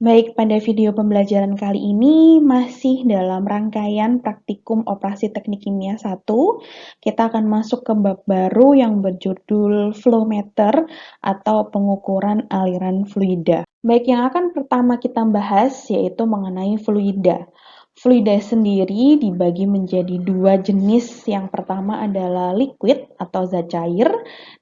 Baik, pada video pembelajaran kali ini masih dalam rangkaian praktikum operasi teknik kimia 1. Kita akan masuk ke bab baru yang berjudul flow meter atau pengukuran aliran fluida. Baik, yang akan pertama kita bahas yaitu mengenai fluida. Fluida sendiri dibagi menjadi dua jenis. Yang pertama adalah liquid atau zat cair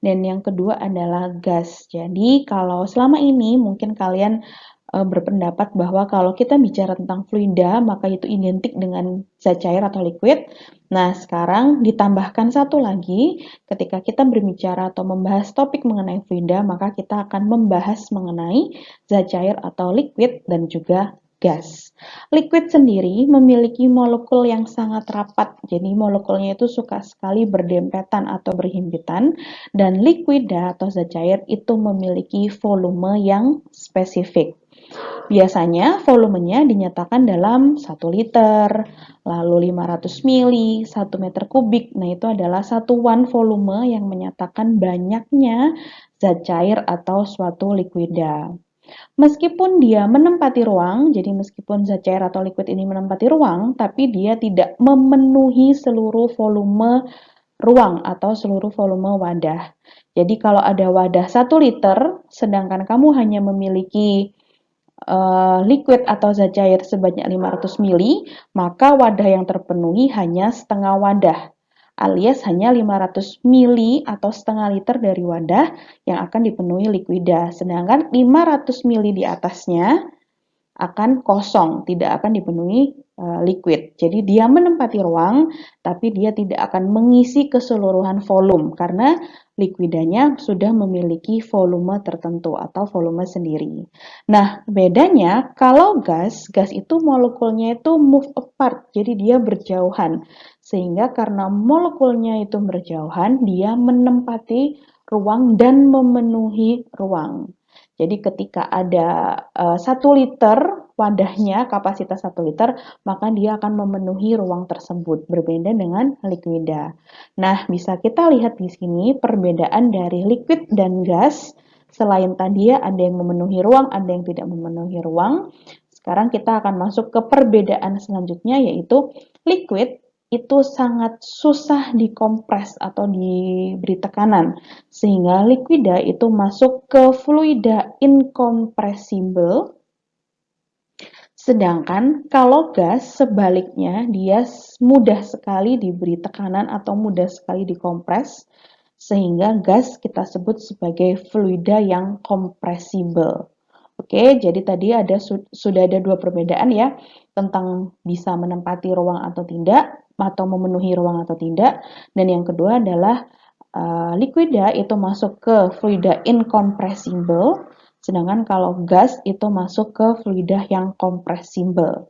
dan yang kedua adalah gas. Jadi kalau selama ini mungkin kalian berpendapat bahwa kalau kita bicara tentang fluida, maka itu identik dengan zat cair atau liquid. Nah, sekarang ditambahkan satu lagi, ketika kita berbicara atau membahas topik mengenai fluida, maka kita akan membahas mengenai zat cair atau liquid dan juga gas. Liquid sendiri memiliki molekul yang sangat rapat, jadi molekulnya itu suka sekali berdempetan atau berhimpitan, dan liquida atau zat cair itu memiliki volume yang spesifik. Biasanya volumenya dinyatakan dalam 1 liter, lalu 500 mili, 1 meter kubik. Nah, itu adalah satuan volume yang menyatakan banyaknya zat cair atau suatu liquida. Meskipun dia menempati ruang, jadi meskipun zat cair atau liquid ini menempati ruang, tapi dia tidak memenuhi seluruh volume ruang atau seluruh volume wadah. Jadi kalau ada wadah 1 liter, sedangkan kamu hanya memiliki liquid atau zat cair sebanyak 500 mili, maka wadah yang terpenuhi hanya setengah wadah, alias hanya 500 mili atau setengah liter dari wadah yang akan dipenuhi liquida. Sedangkan 500 mili di atasnya akan kosong, tidak akan dipenuhi liquid. Jadi dia menempati ruang, tapi dia tidak akan mengisi keseluruhan volume karena liquidanya sudah memiliki volume tertentu atau volume sendiri. Nah, bedanya kalau gas itu molekulnya itu move apart, jadi dia berjauhan. Sehingga karena molekulnya itu berjauhan, dia menempati ruang dan memenuhi ruang. Jadi ketika ada 1 liter wadahnya, kapasitas 1 liter, maka dia akan memenuhi ruang tersebut, berbeda dengan liquida. Nah, bisa kita lihat di sini perbedaan dari liquid dan gas. Selain tadi ya, ada yang memenuhi ruang, ada yang tidak memenuhi ruang. Sekarang kita akan masuk ke perbedaan selanjutnya, yaitu liquid itu sangat susah dikompres atau diberi tekanan, sehingga liquida itu masuk ke fluida incompressible. Sedangkan kalau gas sebaliknya dia mudah sekali diberi tekanan atau mudah sekali dikompres, sehingga gas kita sebut sebagai fluida yang compressible. Oke, jadi tadi sudah ada dua perbedaan ya tentang bisa menempati ruang atau tidak, atau memenuhi ruang atau tidak. Dan yang kedua adalah liquida itu masuk ke fluida incompressible, sedangkan kalau gas itu masuk ke fluida yang compressible.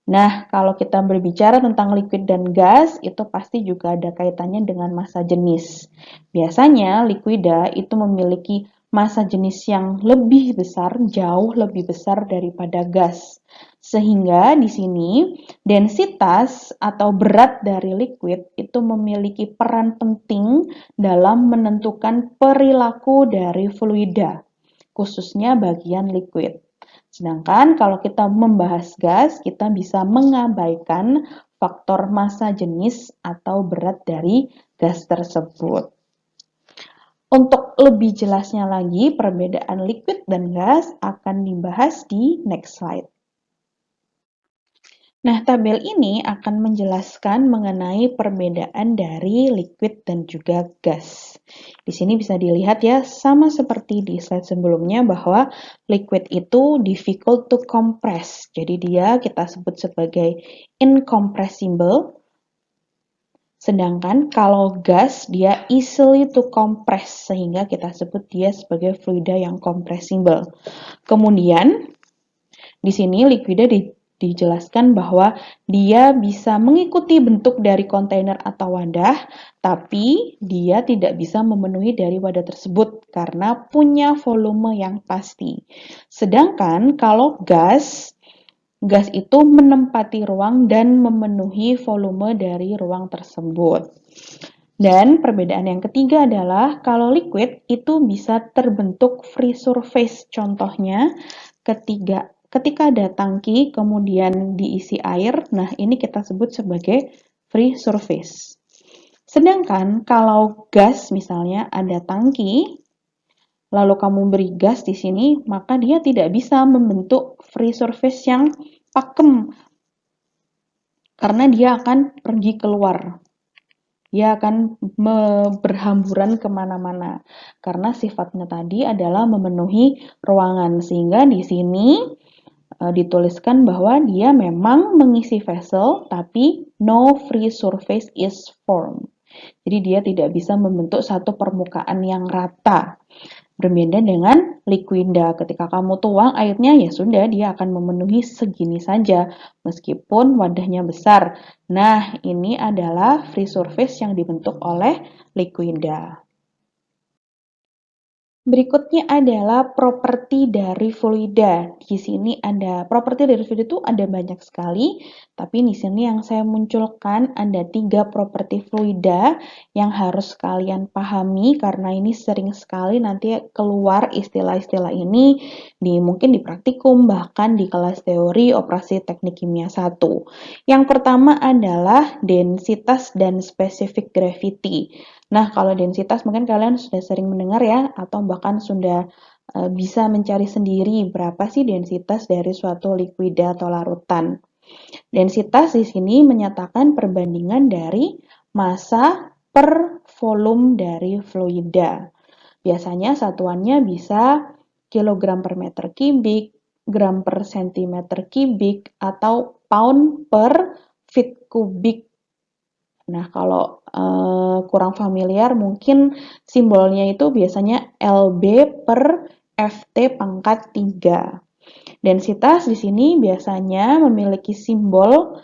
Nah, kalau kita berbicara tentang liquid dan gas, itu pasti juga ada kaitannya dengan massa jenis. Biasanya liquida itu memiliki massa jenis yang lebih besar, jauh lebih besar daripada gas. Sehingga di sini densitas atau berat dari liquid itu memiliki peran penting dalam menentukan perilaku dari fluida, khususnya bagian liquid. Sedangkan kalau kita membahas gas, kita bisa mengabaikan faktor massa jenis atau berat dari gas tersebut. Untuk lebih jelasnya lagi, perbedaan liquid dan gas akan dibahas di next slide. Nah, tabel ini akan menjelaskan mengenai perbedaan dari liquid dan juga gas. Di sini bisa dilihat ya, sama seperti di slide sebelumnya bahwa liquid itu difficult to compress. Jadi dia kita sebut sebagai incompressible. Sedangkan kalau gas dia easily to compress, sehingga kita sebut dia sebagai fluida yang compressible. Kemudian di sini liquida dijelaskan bahwa dia bisa mengikuti bentuk dari kontainer atau wadah, tapi dia tidak bisa memenuhi dari wadah tersebut karena punya volume yang pasti. Sedangkan kalau gas itu menempati ruang dan memenuhi volume dari ruang tersebut. Dan perbedaan yang ketiga adalah kalau liquid itu bisa terbentuk free surface. Contohnya Ketika ada tangki kemudian diisi air, nah ini kita sebut sebagai free surface. Sedangkan kalau gas misalnya ada tangki, lalu kamu beri gas di sini, maka dia tidak bisa membentuk free surface yang pakem karena dia akan pergi keluar. Dia akan berhamburan kemana-mana karena sifatnya tadi adalah memenuhi ruangan, sehingga di sini dituliskan bahwa dia memang mengisi vessel tapi no free surface is formed. Jadi dia tidak bisa membentuk satu permukaan yang rata. Berbeda dengan liquida, ketika kamu tuang airnya ya sudah dia akan memenuhi segini saja meskipun wadahnya besar. Nah, ini adalah free surface yang dibentuk oleh liquida. Berikutnya adalah properti dari fluida. Di sini ada properti dari fluida itu ada banyak sekali, tapi di sini yang saya munculkan ada 3 properti fluida yang harus kalian pahami karena ini sering sekali nanti keluar istilah-istilah ini mungkin di praktikum bahkan di kelas teori operasi teknik kimia 1. Yang pertama adalah densitas dan specific gravity. Nah, kalau densitas mungkin kalian sudah sering mendengar ya, atau bahkan sudah bisa mencari sendiri berapa sih densitas dari suatu liquida atau larutan. Densitas di sini menyatakan perbandingan dari massa per volume dari fluida. Biasanya satuannya bisa kilogram per meter kubik, gram per sentimeter kubik, atau pound per feet kubik. Nah, kalau kurang familiar mungkin simbolnya itu biasanya LB per FT pangkat 3. Densitas di sini biasanya memiliki simbol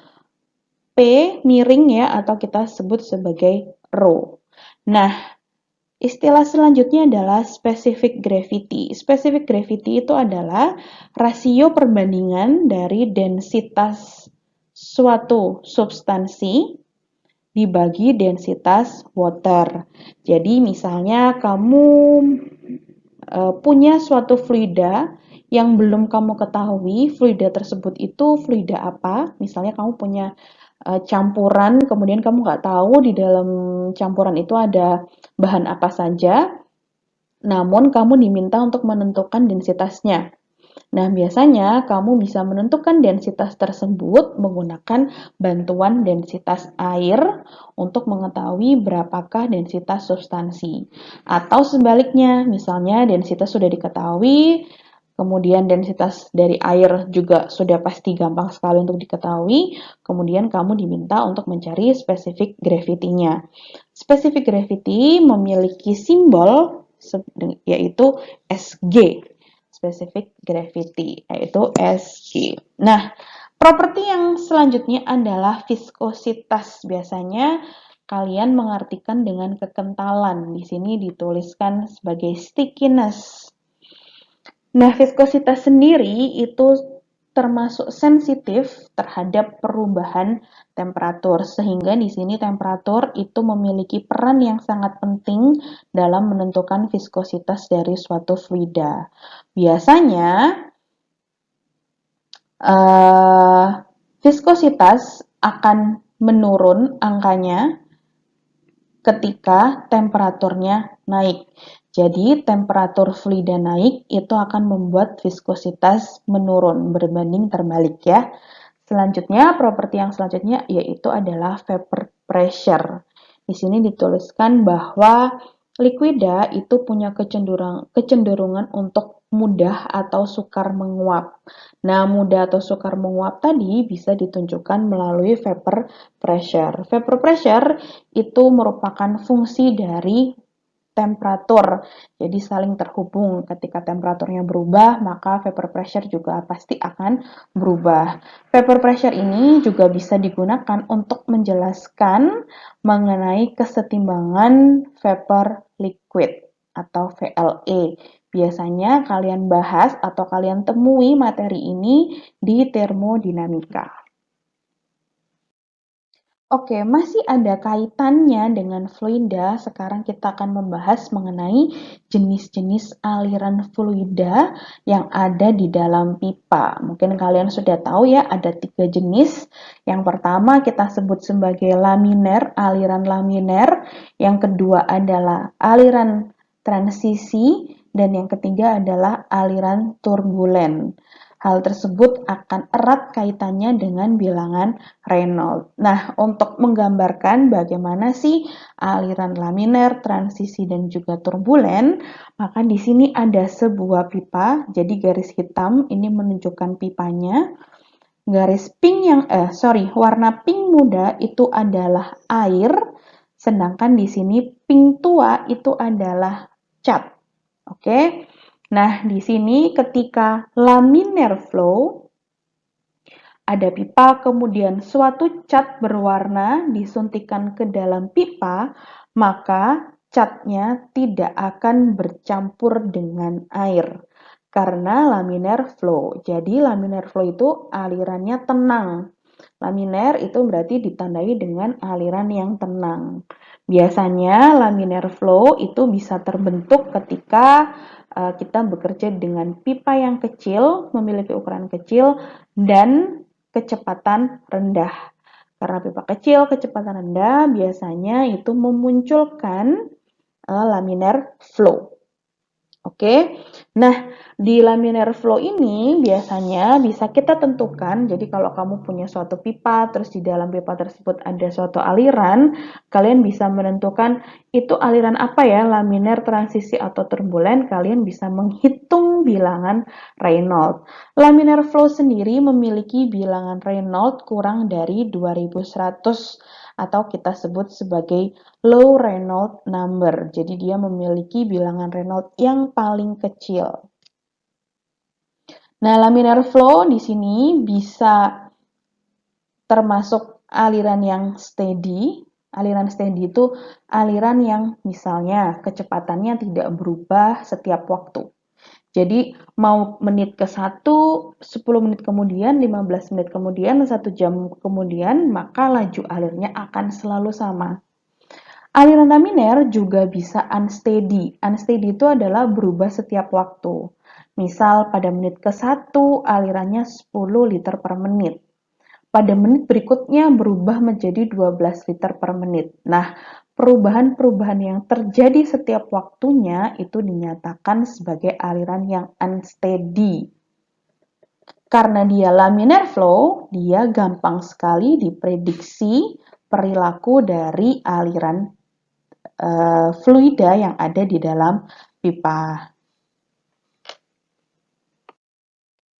P miring ya atau kita sebut sebagai rho. Nah, istilah selanjutnya adalah specific gravity. Specific gravity itu adalah rasio perbandingan dari densitas suatu substansi dibagi densitas water. Jadi misalnya kamu punya suatu fluida yang belum kamu ketahui fluida tersebut itu fluida apa. Misalnya kamu punya campuran, kemudian kamu nggak tahu di dalam campuran itu ada bahan apa saja, namun kamu diminta untuk menentukan densitasnya. Nah, biasanya kamu bisa menentukan densitas tersebut menggunakan bantuan densitas air untuk mengetahui berapakah densitas substansi. Atau sebaliknya, misalnya densitas sudah diketahui, kemudian densitas dari air juga sudah pasti gampang sekali untuk diketahui, kemudian kamu diminta untuk mencari specific gravity-nya. Specific gravity memiliki simbol yaitu Sg. Specific gravity, yaitu Sg. Nah, properti yang selanjutnya adalah viskositas. Biasanya kalian mengartikan dengan kekentalan. Di sini dituliskan sebagai stickiness. Nah, viskositas sendiri itu termasuk sensitif terhadap perubahan temperatur, sehingga di sini temperatur itu memiliki peran yang sangat penting dalam menentukan viskositas dari suatu fluida. Biasanya viskositas akan menurun angkanya ketika temperaturnya naik. Jadi temperatur fluida naik itu akan membuat viskositas menurun berbanding terbalik ya. Selanjutnya, properti yang selanjutnya yaitu adalah vapor pressure. Di sini dituliskan bahwa liquida itu punya kecenderungan untuk mudah atau sukar menguap. Nah, mudah atau sukar menguap tadi bisa ditunjukkan melalui vapor pressure. Vapor pressure itu merupakan fungsi dari temperatur. Jadi saling terhubung. Ketika temperaturnya berubah, maka vapor pressure juga pasti akan berubah. Vapor pressure ini juga bisa digunakan untuk menjelaskan mengenai kesetimbangan vapor liquid atau VLE. Biasanya kalian bahas atau kalian temui materi ini di termodinamika. Oke, masih ada kaitannya dengan fluida. Sekarang kita akan membahas mengenai jenis-jenis aliran fluida yang ada di dalam pipa. Mungkin kalian sudah tahu ya, ada 3 jenis. Yang pertama kita sebut sebagai laminer, aliran laminer. Yang kedua adalah aliran transisi, dan yang ketiga adalah aliran turbulen. Hal tersebut akan erat kaitannya dengan bilangan Reynolds. Nah, untuk menggambarkan bagaimana sih aliran laminer, transisi, dan juga turbulen, maka di sini ada sebuah pipa. Jadi garis hitam ini menunjukkan pipanya. Garis pink warna pink muda itu adalah air, sedangkan di sini pink tua itu adalah cat. Oke. Nah, di sini ketika laminar flow, ada pipa, kemudian suatu cat berwarna disuntikan ke dalam pipa, maka catnya tidak akan bercampur dengan air karena laminar flow. Jadi laminar flow itu alirannya tenang. Laminar itu berarti ditandai dengan aliran yang tenang. Biasanya laminar flow itu bisa terbentuk ketika kita bekerja dengan pipa yang kecil, memiliki ukuran kecil, dan kecepatan rendah. Karena pipa kecil, kecepatan rendah, biasanya itu memunculkan laminar flow. Oke, nah di laminar flow ini biasanya bisa kita tentukan. Jadi kalau kamu punya suatu pipa, terus di dalam pipa tersebut ada suatu aliran, kalian bisa menentukan itu aliran apa ya, laminar, transisi, atau turbulen. Kalian bisa menghitung bilangan Reynolds. Laminar flow sendiri memiliki bilangan Reynolds kurang dari 2100 atau kita sebut sebagai low Reynolds number. Jadi dia memiliki bilangan Reynolds yang paling kecil. Nah, laminar flow di sini bisa termasuk aliran yang steady. Aliran steady itu aliran yang misalnya kecepatannya tidak berubah setiap waktu. Jadi mau menit ke 1, 10 menit kemudian, 15 menit kemudian, 1 jam kemudian, maka laju alirnya akan selalu sama. Aliran laminar juga bisa unsteady. Unsteady itu adalah berubah setiap waktu. Misal pada menit ke 1 alirannya 10 liter per menit. Pada menit berikutnya berubah menjadi 12 liter per menit. Nah, perubahan-perubahan yang terjadi setiap waktunya itu dinyatakan sebagai aliran yang unsteady. Karena dia laminar flow, dia gampang sekali diprediksi perilaku dari aliran fluida yang ada di dalam pipa.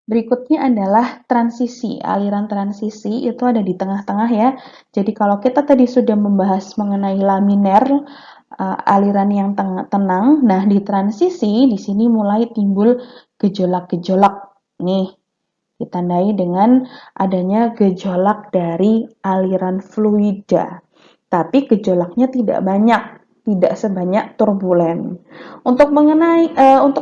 Berikutnya adalah transisi. Aliran transisi itu ada di tengah-tengah ya. Jadi kalau kita tadi sudah membahas mengenai laminar, aliran yang tenang, nah di transisi di sini mulai timbul gejolak-gejolak. Nih, ditandai dengan adanya gejolak dari aliran fluida. Tapi gejolaknya tidak banyak, tidak sebanyak turbulen. Untuk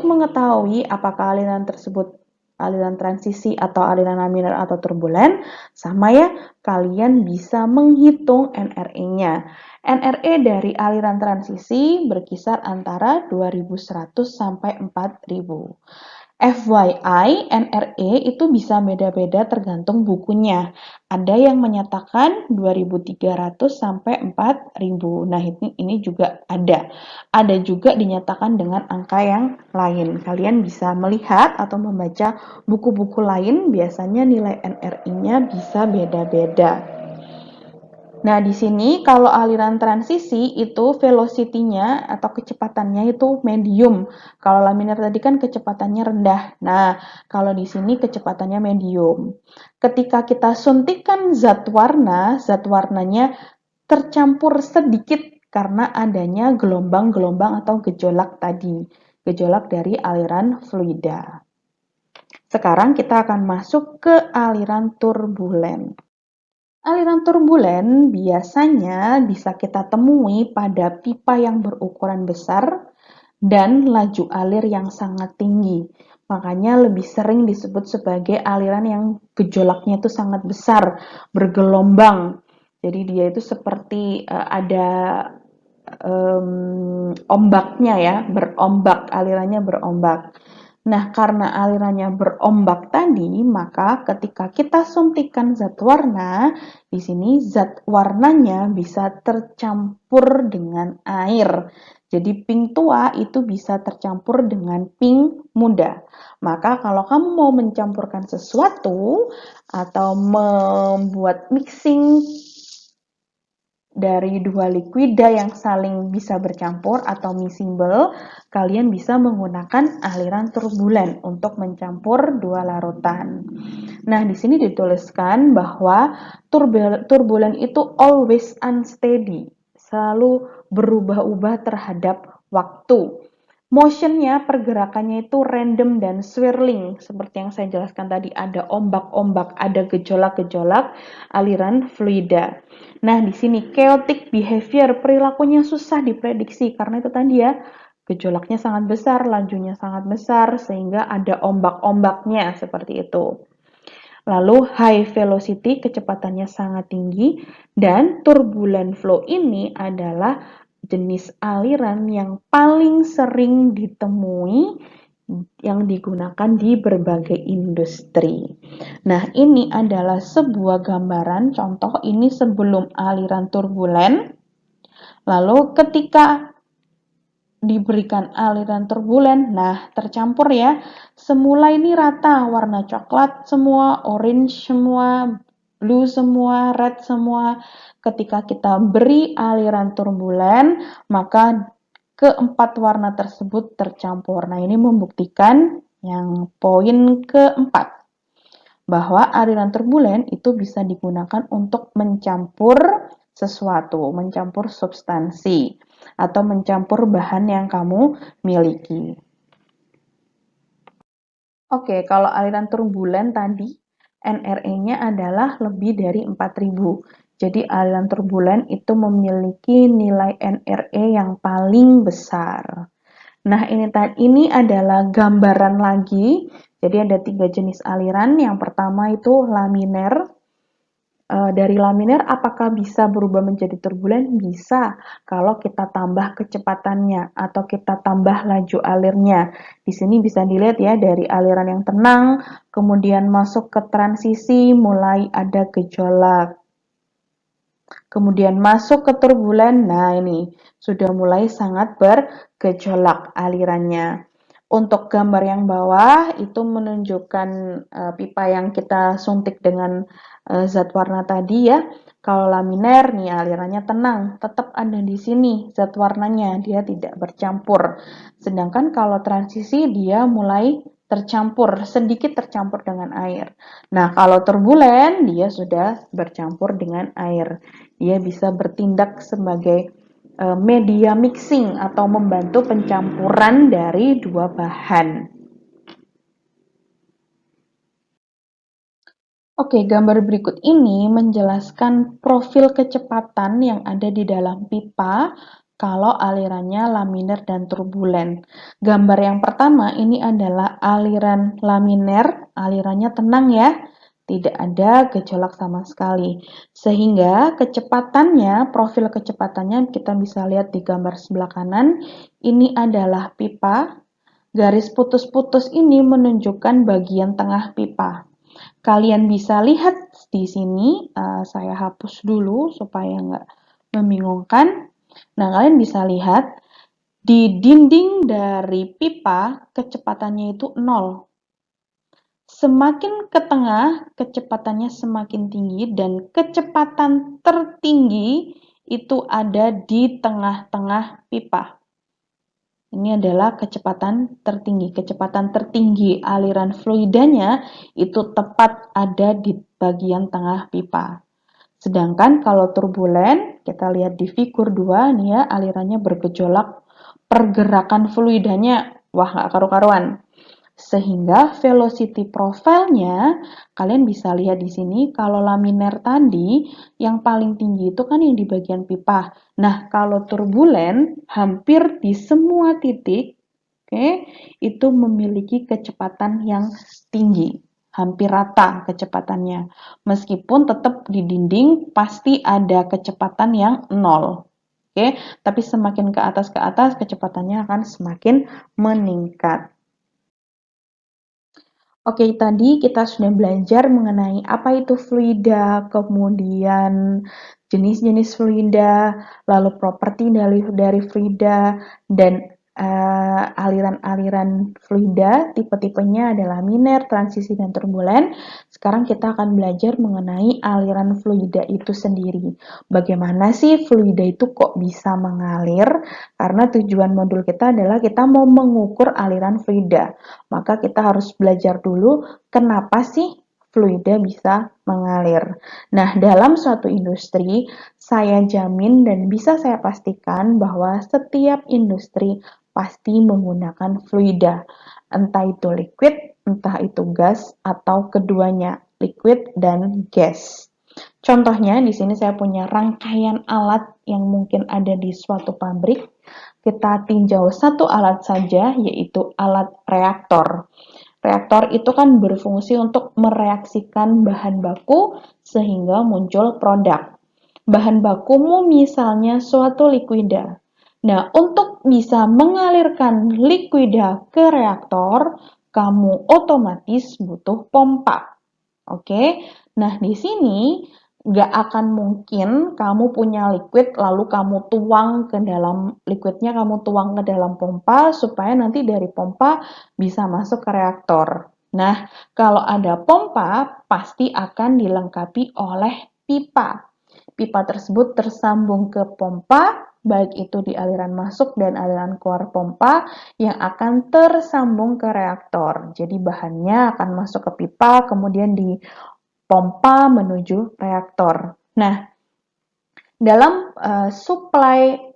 mengetahui apakah aliran tersebut aliran transisi atau aliran laminar atau turbulen, sama ya, kalian bisa menghitung NRE-nya. NRE dari aliran transisi berkisar antara 2100 sampai 4000. FYI, NRE itu bisa beda-beda tergantung bukunya. Ada yang menyatakan 2300 sampai 4000. Nah, ini juga ada. Ada juga dinyatakan dengan angka yang lain. Kalian bisa melihat atau membaca buku-buku lain, biasanya nilai NRI-nya bisa beda-beda. Nah, di sini kalau aliran transisi itu velocity-nya atau kecepatannya itu medium. Kalau laminar tadi kan kecepatannya rendah. Nah, kalau di sini kecepatannya medium. Ketika kita suntikan zat warnanya tercampur sedikit karena adanya gelombang-gelombang atau gejolak tadi. Gejolak dari aliran fluida. Sekarang kita akan masuk ke aliran turbulen. Aliran turbulen biasanya bisa kita temui pada pipa yang berukuran besar dan laju alir yang sangat tinggi. Makanya lebih sering disebut sebagai aliran yang gejolaknya itu sangat besar, bergelombang. Jadi dia itu seperti ada ombaknya ya, berombak, alirannya berombak. Nah, karena alirannya berombak tadi, maka ketika kita suntikan zat warna, di sini zat warnanya bisa tercampur dengan air. Jadi pink tua itu bisa tercampur dengan pink muda. Maka kalau kamu mau mencampurkan sesuatu atau membuat mixing dari dua liquida yang saling bisa bercampur atau miscible, kalian bisa menggunakan aliran turbulen untuk mencampur dua larutan. Nah, di sini dituliskan bahwa turbulen itu always unsteady, selalu berubah-ubah terhadap waktu. Motionnya, pergerakannya itu random dan swirling, seperti yang saya jelaskan tadi, ada ombak-ombak, ada gejolak-gejolak aliran fluida. Nah, di sini chaotic behavior, perilakunya susah diprediksi, karena itu tadi ya, gejolaknya sangat besar, lajunya sangat besar, sehingga ada ombak-ombaknya, seperti itu. Lalu high velocity, kecepatannya sangat tinggi, dan turbulent flow ini adalah jenis aliran yang paling sering ditemui yang digunakan di berbagai industri. Nah, ini adalah sebuah gambaran contoh ini sebelum aliran turbulen. Lalu ketika diberikan aliran turbulen, nah tercampur ya. Semula ini rata, warna coklat semua, orange semua, blue semua, red semua. Ketika kita beri aliran turbulen, maka keempat warna tersebut tercampur. Nah, ini membuktikan yang poin keempat, bahwa aliran turbulen itu bisa digunakan untuk mencampur sesuatu, mencampur substansi, atau mencampur bahan yang kamu miliki. Oke, kalau aliran turbulen tadi, NRE-nya adalah lebih dari 4000. Jadi aliran turbulen itu memiliki nilai NRE yang paling besar. Nah, ini adalah gambaran lagi. Jadi ada 3 jenis aliran. Yang pertama itu laminer. Dari laminer apakah bisa berubah menjadi turbulen? Bisa, kalau kita tambah kecepatannya atau kita tambah laju alirnya. Di sini bisa dilihat ya, dari aliran yang tenang, kemudian masuk ke transisi, mulai ada gejolak. Kemudian masuk ke turbulen, nah ini sudah mulai sangat bergejolak alirannya. Untuk gambar yang bawah itu menunjukkan pipa yang kita suntik dengan zat warna tadi ya. Kalau laminer nih alirannya tenang, tetap ada di sini zat warnanya, dia tidak bercampur. Sedangkan kalau transisi dia mulai tercampur, sedikit tercampur dengan air. Nah, kalau turbulen dia sudah bercampur dengan air. Dia bisa bertindak sebagai media mixing atau membantu pencampuran dari dua bahan. Oke, gambar berikut ini menjelaskan profil kecepatan yang ada di dalam pipa kalau alirannya laminer dan turbulen. Gambar yang pertama ini adalah aliran laminer, alirannya tenang ya, tidak ada gejolak sama sekali. Sehingga kecepatannya, profil kecepatannya kita bisa lihat di gambar sebelah kanan, ini adalah pipa. Garis putus-putus ini menunjukkan bagian tengah pipa. Kalian bisa lihat di sini, saya hapus dulu supaya nggak membingungkan. Nah, kalian bisa lihat di dinding dari pipa kecepatannya itu 0. Semakin ke tengah, kecepatannya semakin tinggi dan kecepatan tertinggi itu ada di tengah-tengah pipa. Ini adalah kecepatan tertinggi. Kecepatan tertinggi aliran fluidanya itu tepat ada di bagian tengah pipa. Sedangkan kalau turbulen, kita lihat di figur 2, nih ya, alirannya bergejolak, pergerakan fluidanya, wah nggak karu-karuan. Sehingga velocity profile-nya, kalian bisa lihat di sini, kalau laminer tadi, yang paling tinggi itu kan yang di bagian pipa. Nah, kalau turbulen, hampir di semua titik, itu memiliki kecepatan yang tinggi. hampir rata kecepatannya. Meskipun tetap di dinding pasti ada kecepatan yang nol. Oke, tapi semakin ke atas kecepatannya akan semakin meningkat. Oke, tadi kita sudah belajar mengenai apa itu fluida, kemudian jenis-jenis fluida, lalu properti dari fluida, dan aliran-aliran fluida, tipe-tipenya adalah miner, transisi, dan turbulen. Sekarang kita akan belajar mengenai aliran fluida itu sendiri. Bagaimana sih fluida itu kok bisa mengalir? Karena tujuan modul kita adalah kita mau mengukur aliran fluida. Maka kita harus belajar dulu kenapa sih fluida bisa mengalir. Nah, dalam suatu industri, saya jamin dan bisa saya pastikan bahwa setiap industri pasti menggunakan fluida. Entah itu liquid, entah itu gas, atau keduanya, liquid dan gas. Contohnya, di sini saya punya rangkaian alat yang mungkin ada di suatu pabrik. Kita tinjau satu alat saja, yaitu alat reaktor. Reaktor itu kan berfungsi untuk mereaksikan bahan baku sehingga muncul produk. Bahan bakumu misalnya suatu likuida. Nah, untuk bisa mengalirkan likuida ke reaktor, kamu otomatis butuh pompa. Oke, nah di sini nggak akan mungkin kamu punya liquid lalu kamu tuang ke dalam liquidnya, kamu tuang ke dalam pompa supaya nanti dari pompa bisa masuk ke reaktor. Nah, kalau ada pompa pasti akan dilengkapi oleh pipa. Pipa tersebut tersambung ke pompa, baik itu di aliran masuk dan aliran keluar pompa yang akan tersambung ke reaktor. Jadi bahannya akan masuk ke pipa, kemudian dipompa menuju reaktor. Nah, dalam supply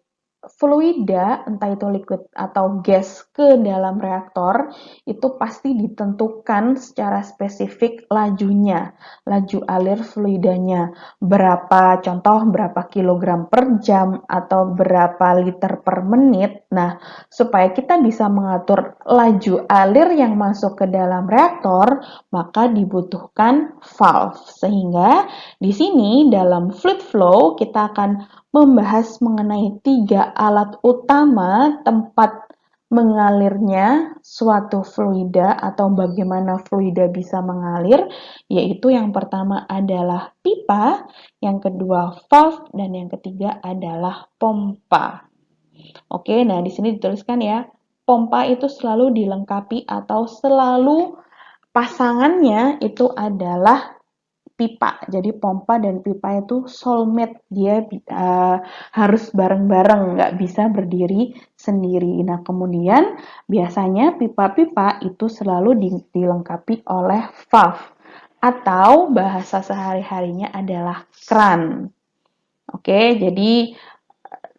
fluida, entah itu liquid atau gas ke dalam reaktor, itu pasti ditentukan secara spesifik lajunya, laju alir fluidanya, berapa contoh berapa kilogram per jam atau berapa liter per menit. Nah, supaya kita bisa mengatur laju alir yang masuk ke dalam reaktor, maka dibutuhkan valve. Sehingga di sini dalam fluid flow kita akan membahas mengenai 3 alat utama tempat mengalirnya suatu fluida atau bagaimana fluida bisa mengalir, yaitu yang pertama adalah pipa, yang kedua valve, dan yang ketiga adalah pompa. Oke, nah di sini dituliskan ya, pompa itu selalu dilengkapi atau selalu pasangannya itu adalah pipa. Jadi pompa dan pipa itu soulmate, dia harus bareng-bareng, nggak bisa berdiri sendiri. Nah, kemudian biasanya pipa-pipa itu selalu dilengkapi oleh valve atau bahasa sehari-harinya adalah kran. Oke, jadi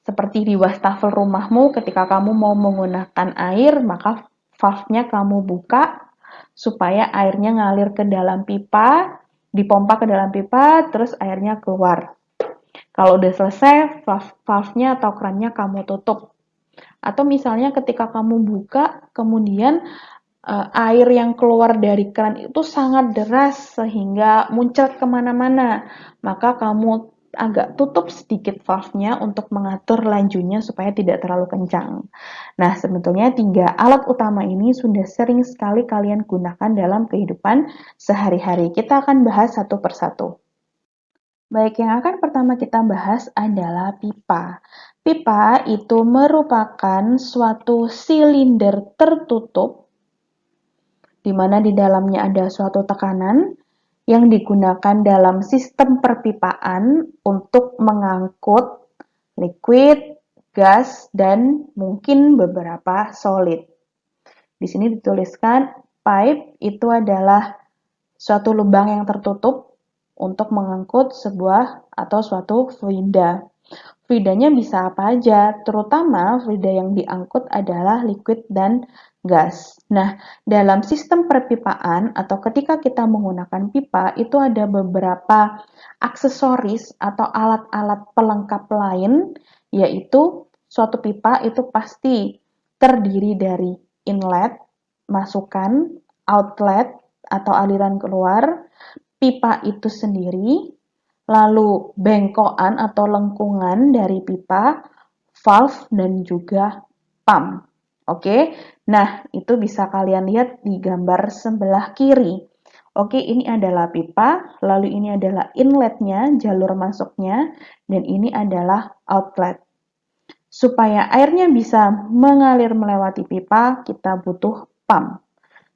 seperti di wastafel rumahmu ketika kamu mau menggunakan air, maka valve-nya kamu buka supaya airnya ngalir ke dalam pipa, dipompa ke dalam pipa, terus airnya keluar. Kalau udah selesai, valve-nya atau kerannya kamu tutup. Atau misalnya ketika kamu buka, kemudian air yang keluar dari keran itu sangat deras sehingga muncrat kemana-mana, maka kamu agak tutup sedikit valve-nya untuk mengatur lajunya supaya tidak terlalu kencang. Nah, sebetulnya 3 alat utama ini sudah sering sekali kalian gunakan dalam kehidupan sehari-hari. Kita akan bahas satu persatu. Baik, yang akan pertama kita bahas adalah pipa. Pipa itu merupakan suatu silinder tertutup di mana di dalamnya ada suatu tekanan yang digunakan dalam sistem perpipaan untuk mengangkut liquid, gas, dan mungkin beberapa solid. Di sini dituliskan pipe itu adalah suatu lubang yang tertutup untuk mengangkut sebuah atau suatu fluida. Fluidanya bisa apa aja, terutama fluida yang diangkut adalah liquid dan gas. Nah, dalam sistem perpipaan atau ketika kita menggunakan pipa, itu ada beberapa aksesoris atau alat-alat pelengkap lain, yaitu suatu pipa itu pasti terdiri dari inlet, masukan, outlet, atau aliran keluar, pipa itu sendiri, lalu bengkokan atau lengkungan dari pipa, valve, dan juga pump. Oke, nah itu bisa kalian lihat di gambar sebelah kiri. Oke, ini adalah pipa, lalu ini adalah inletnya, jalur masuknya, dan ini adalah outlet. Supaya airnya bisa mengalir melewati pipa, kita butuh pump.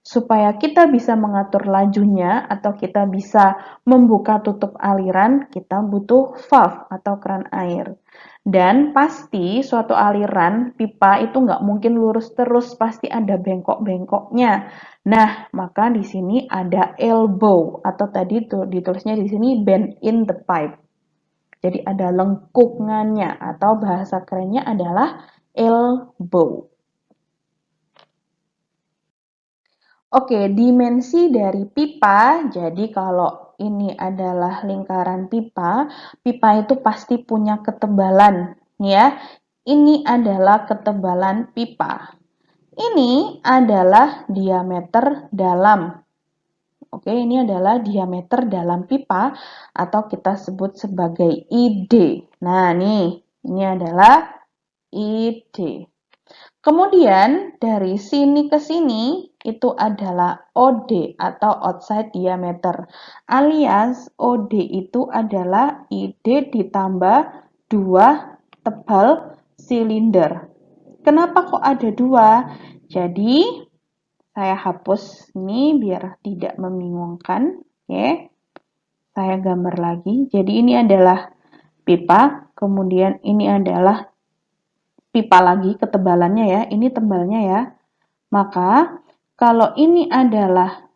Supaya kita bisa mengatur lajunya atau kita bisa membuka tutup aliran, kita butuh valve atau keran air. Dan pasti suatu aliran pipa itu nggak mungkin lurus terus, pasti ada bengkok-bengkoknya. Nah, maka di sini ada elbow atau tadi ditulisnya di sini bend in the pipe. Jadi ada lengkungannya atau bahasa kerennya adalah elbow. Oke, dimensi dari pipa. Jadi kalau ini adalah lingkaran pipa, pipa itu pasti punya ketebalan, ya. Ini adalah ketebalan pipa. Ini adalah diameter dalam. Oke, ini adalah diameter dalam pipa atau kita sebut sebagai ID. Nah, nih, ini adalah ID. Kemudian dari sini ke sini itu adalah OD atau outside diameter. Alias OD itu adalah ID ditambah 2 tebal silinder. Kenapa kok ada 2? Jadi saya hapus ini biar tidak membingungkan. Oke. Saya gambar lagi. Jadi ini adalah pipa, kemudian ini adalah pipa lagi ketebalannya ya, ini tebalnya ya. Maka kalau ini adalah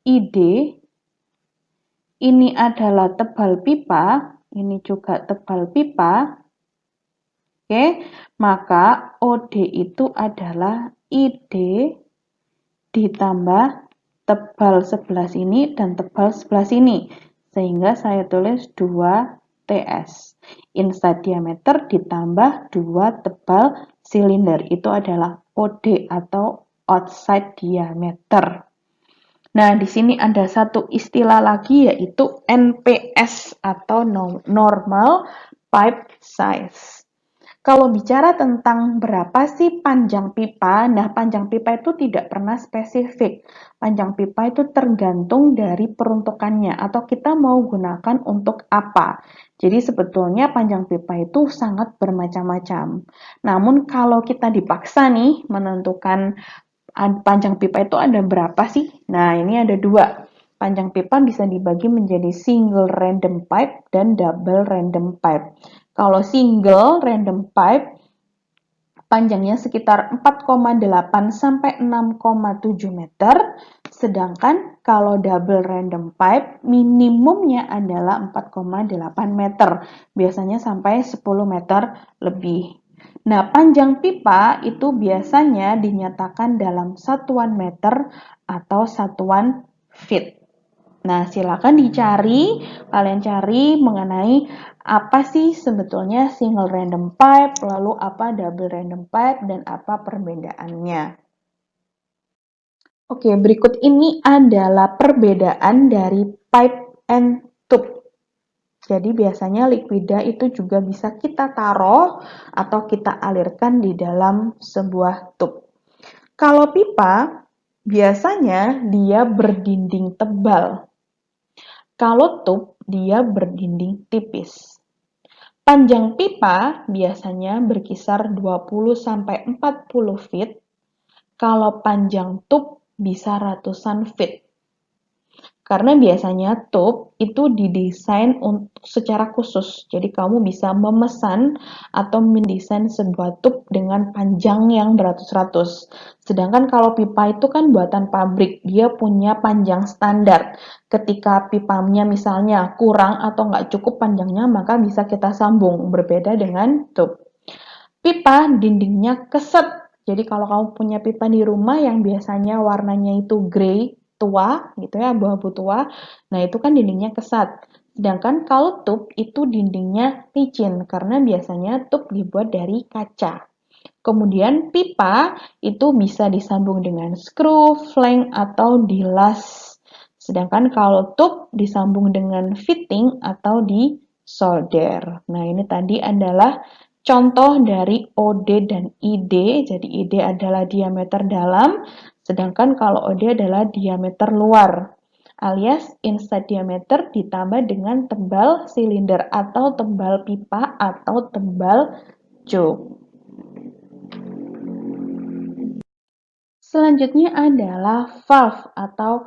ID, ini adalah tebal pipa, ini juga tebal pipa. Oke, maka OD itu adalah ID ditambah tebal sebelah sini dan tebal sebelah sini. Sehingga saya tulis 2TS. Inside diameter ditambah 2 tebal silinder. Itu adalah OD atau outside diameter. Nah, di sini ada satu istilah lagi yaitu NPS atau normal pipe size. Kalau bicara tentang berapa sih panjang pipa, nah panjang pipa itu tidak pernah spesifik. Panjang pipa itu tergantung dari peruntukannya atau kita mau gunakan untuk apa. Jadi sebetulnya panjang pipa itu sangat bermacam-macam. Namun kalau kita dipaksa nih menentukan panjang pipa itu ada berapa sih? Nah, ini ada 2. Panjang pipa bisa dibagi menjadi single random pipe dan double random pipe. Kalau single random pipe, panjangnya sekitar 4,8 sampai 6,7 meter, sedangkan kalau double random pipe, minimumnya adalah 4,8 meter, biasanya sampai 10 meter lebih. Nah, panjang pipa itu biasanya dinyatakan dalam satuan meter atau satuan feet. Nah, silakan kalian cari mengenai apa sih sebetulnya single random pipe, lalu apa double random pipe, dan apa perbedaannya. Oke, berikut ini adalah perbedaan dari pipe and tube. Jadi biasanya liquida itu juga bisa kita taruh atau kita alirkan di dalam sebuah tube. Kalau pipa, biasanya dia berdinding tebal. Kalau tube, dia berdinding tipis. Panjang pipa biasanya berkisar 20-40 feet. Kalau panjang tube bisa ratusan feet. Karena biasanya tube itu didesain untuk secara khusus. Jadi kamu bisa memesan atau mendesain sebuah tube dengan panjang yang beratus-ratus. Sedangkan kalau pipa itu kan buatan pabrik, dia punya panjang standar. Ketika pipanya misalnya kurang atau nggak cukup panjangnya, maka bisa kita sambung. Berbeda dengan tube. Pipa dindingnya keset. Jadi kalau kamu punya pipa di rumah yang biasanya warnanya itu grey, tua gitu ya, abu-abu tua. Nah, itu kan dindingnya kesat. Sedangkan kalau tube itu dindingnya licin karena biasanya tube dibuat dari kaca. Kemudian pipa itu bisa disambung dengan skru, flank atau dilas Sedangkan kalau tube disambung dengan fitting atau di solder. Nah, ini tadi adalah contoh dari OD dan ID. Jadi ID adalah diameter dalam, sedangkan kalau OD adalah diameter luar. Alias inside diameter ditambah dengan tebal silinder atau tebal pipa atau tebal tube. Selanjutnya adalah valve atau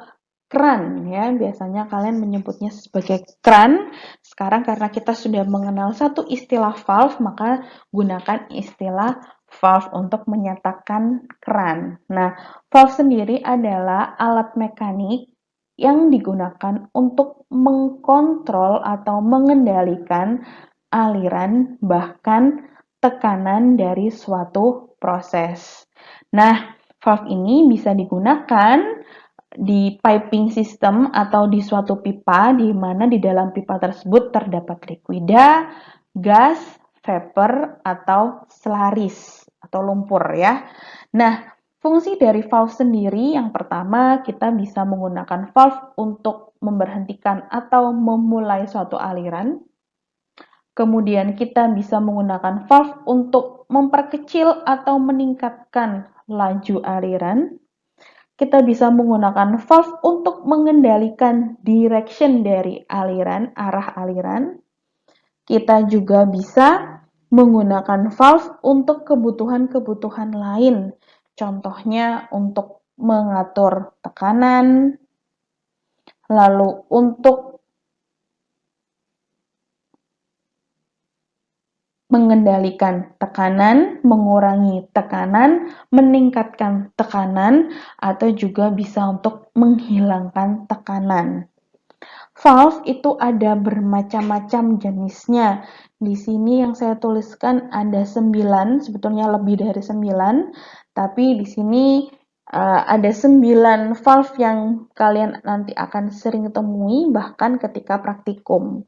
keran ya. Biasanya kalian menyebutnya sebagai keran. Sekarang karena kita sudah mengenal satu istilah valve, maka gunakan istilah valve untuk menyatakan keran. Nah, valve sendiri adalah alat mekanik yang digunakan untuk mengkontrol atau mengendalikan aliran bahkan tekanan dari suatu proses. Nah, valve ini bisa digunakan di piping system atau di suatu pipa di mana di dalam pipa tersebut terdapat liquida, gas, vapor, atau selaris atau lumpur ya. Nah, fungsi dari valve sendiri yang pertama kita bisa menggunakan valve untuk memberhentikan atau memulai suatu aliran. Kemudian kita bisa menggunakan valve untuk memperkecil atau meningkatkan laju aliran. Kita bisa menggunakan valve untuk mengendalikan direction dari aliran, arah aliran. Kita juga bisa menggunakan valve untuk kebutuhan-kebutuhan lain. Contohnya untuk mengatur tekanan, lalu untuk mengendalikan tekanan, mengurangi tekanan, meningkatkan tekanan, atau juga bisa untuk menghilangkan tekanan. Valve itu ada bermacam-macam jenisnya. Di sini yang saya tuliskan ada 9, sebetulnya lebih dari 9, tapi di sini ada 9 valve yang kalian nanti akan sering temui bahkan ketika praktikum.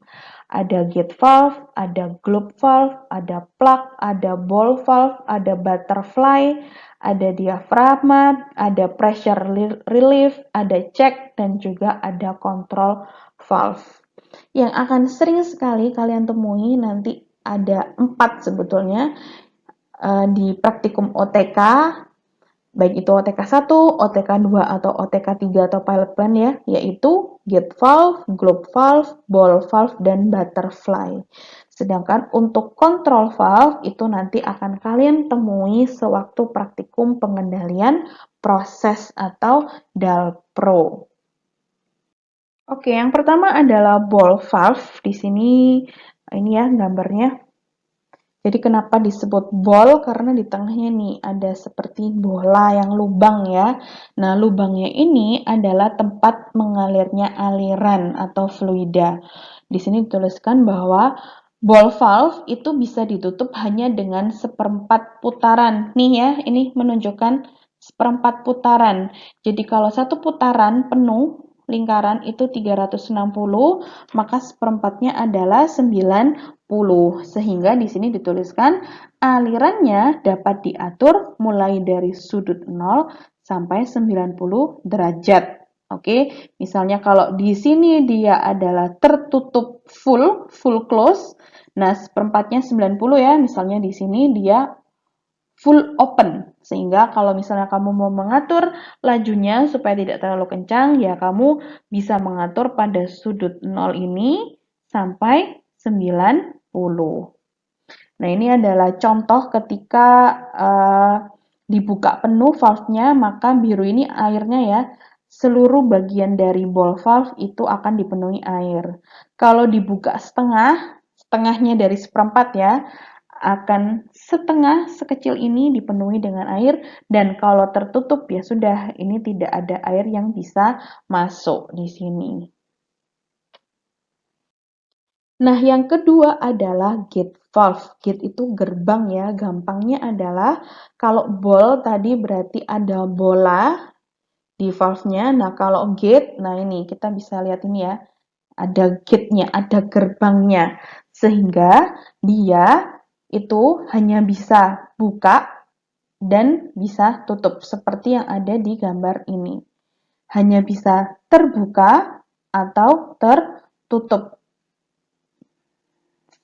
Ada gate valve, ada globe valve, ada plug, ada ball valve, ada butterfly, ada diafragma, ada pressure relief, ada check, dan juga ada control valve. Yang akan sering sekali kalian temui nanti ada 4 sebetulnya di praktikum OTK, baik itu OTK 1, OTK 2, atau OTK 3 atau pilot plan ya, yaitu gate valve, globe valve, ball valve, dan butterfly. Sedangkan untuk control valve itu nanti akan kalian temui sewaktu praktikum pengendalian proses atau DALPRO. Oke, yang pertama adalah ball valve. Di sini ini ya gambarnya. Jadi kenapa disebut ball? Karena di tengahnya nih ada seperti bola yang lubang ya. Nah, lubangnya ini adalah tempat mengalirnya aliran atau fluida. Di sini dituliskan bahwa ball valve itu bisa ditutup hanya dengan seperempat putaran. Nih ya, ini menunjukkan seperempat putaran. Jadi kalau satu putaran penuh lingkaran itu 360, maka seperempatnya adalah 90. Sehingga di sini dituliskan alirannya dapat diatur mulai dari sudut 0 sampai 90 derajat. Oke, misalnya kalau di sini dia adalah tertutup full close. Nah, seperempatnya 90 ya. Misalnya di sini dia full open. Sehingga kalau misalnya kamu mau mengatur lajunya supaya tidak terlalu kencang, ya kamu bisa mengatur pada sudut 0 ini sampai 90. Nah, ini adalah contoh ketika dibuka penuh valve-nya, maka biru ini airnya ya, seluruh bagian dari ball valve itu akan dipenuhi air. Kalau dibuka setengah, setengahnya dari seperempat ya, akan setengah sekecil ini dipenuhi dengan air, dan kalau tertutup ya sudah, ini tidak ada air yang bisa masuk di sini. Nah, yang kedua adalah gate valve. Gate itu gerbang ya, gampangnya adalah kalau ball tadi berarti ada bola di valve-nya. Nah, kalau gate, nah ini kita bisa lihat ini ya, ada gate-nya, ada gerbangnya. Sehingga dia itu hanya bisa buka dan bisa tutup seperti yang ada di gambar ini. hanya bisa terbuka atau tertutup.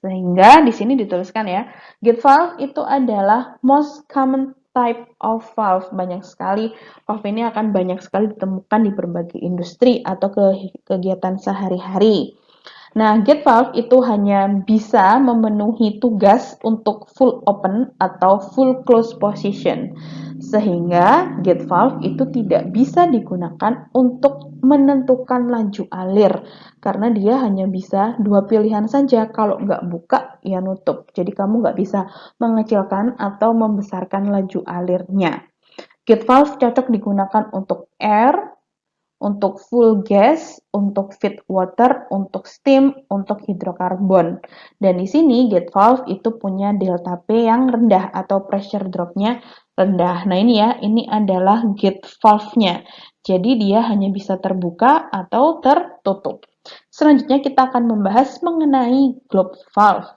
Sehingga di sini dituliskan ya, gate valve itu adalah most common type of valve. Banyak sekali, valve ini akan banyak sekali ditemukan di berbagai industri atau kegiatan sehari-hari. Nah, gate valve itu hanya bisa memenuhi tugas untuk full open atau full close position. Sehingga gate valve itu tidak bisa digunakan untuk menentukan laju alir. Karena dia hanya bisa dua pilihan saja. Kalau nggak buka, ya nutup. Jadi kamu nggak bisa mengecilkan atau membesarkan laju alirnya. Gate valve cocok digunakan untuk air, untuk full gas, untuk feed water, untuk steam, untuk hidrokarbon. Dan di sini gate valve itu punya delta P yang rendah atau pressure drop-nya rendah. Nah ini ya, ini adalah gate valve-nya. Jadi dia hanya bisa terbuka atau tertutup. Selanjutnya kita akan membahas mengenai globe valve.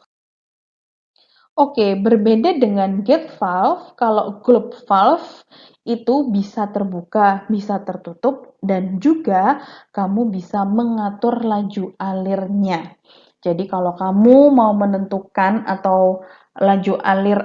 Oke, berbeda dengan gate valve, kalau globe valve itu bisa terbuka, bisa tertutup, dan juga kamu bisa mengatur laju alirnya. Jadi kalau kamu mau menentukan atau laju